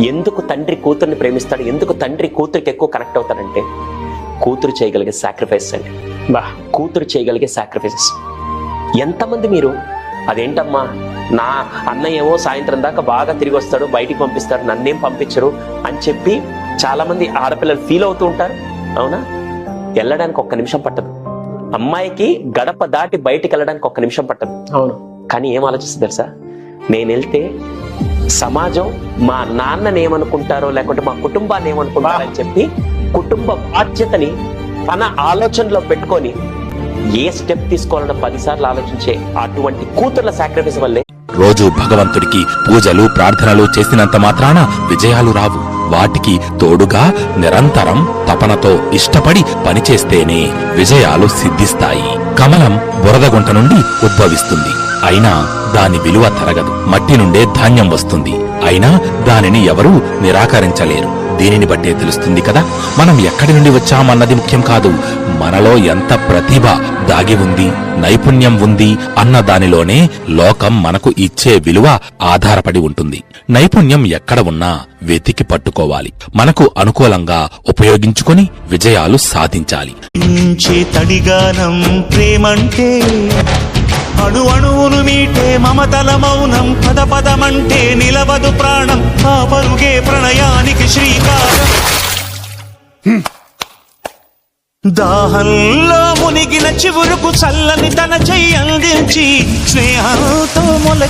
ఎందుకు తండ్రి కూతుర్ని ప్రేమిస్తాడు, ఎందుకు తండ్రి కూతురికి ఎక్కువ కనెక్ట్ అవుతాడంటే కూతురు చేయగలిగే సాక్రిఫైసెస్ అండి. కూతురు చేయగలిగే సాక్రిఫైసెస్. ఎంతమంది మీరు అదేంటమ్మా నా అన్నయ్య ఏమో సాయంత్రం దాకా బాగా తిరిగి వస్తాడు, బయటికి పంపిస్తాడు, నన్నేం పంపించరు అని చెప్పి చాలా మంది ఆడపిల్లలు ఫీల్ అవుతూ ఉంటారు. అవునా? వెళ్ళడానికి 1 నిమిషం పట్టదు. అమ్మాయికి గడప దాటి బయటికి వెళ్ళడానికి 1 నిమిషం పట్టదు. అవును. కానీ ఏం ఆలోచిస్తుంది తెలుసా? నేను వెళ్తే సమాజం మా నాన్నని ఏమనుకుంటారో లేకుంటే మా కుటుంబాన్ని ఏమనుకుంటారో అని చెప్పి కుటుంబ బాధ్యతని తన ఆలోచనలో పెట్టుకొని ఏ స్టెప్ తీసుకోవాలన్న 10 సార్లు ఆలోచించే అటువంటి కూతుర్ల సాక్రిఫైస్ వల్లే రోజు భగవంతుడికి పూజలు ప్రార్థనలు చేసినంత మాత్రాన విజయాలు రావు. వాటికి తోడుగా నిరంతరం తపనతో ఇష్టపడి పనిచేస్తేనే విజయాలు సిద్ధిస్తాయి. కమలం బురదగుంట నుండి ఉద్భవిస్తుంది, అయినా దాని విలువ తరగదు. మట్టి నుండే ధాన్యం వస్తుంది, అయినా దానిని ఎవరూ నిరాకరించలేరు. దీనిని బట్టే తెలుస్తుంది కదా, మనం ఎక్కడి నుండి వచ్చామన్నది ముఖ్యం కాదు, మనలో ఎంత ప్రతిభ దాగి ఉంది, నైపుణ్యం ఉంది అన్న దానిలోనే లోకం మనకు ఇచ్చే విలువ ఆధారపడి ఉంటుంది. నైపుణ్యం ఎక్కడ ఉన్నా వెతికి పట్టుకోవాలి, మనకు అనుకూలంగా ఉపయోగించుకొని విజయాలు సాధించాలి. తడిగానం ప్రేమంటే అణు అణువును మీటే మమతల మౌనం, పద పదమంటే నిలవదు ప్రాణం, ఆ పరుగే ప్రణయానికి శ్రీకారం. దాహంలో మునిగిన చివురుకు చల్లని తన చెయ్యి అందించి స్నేహంతో మొల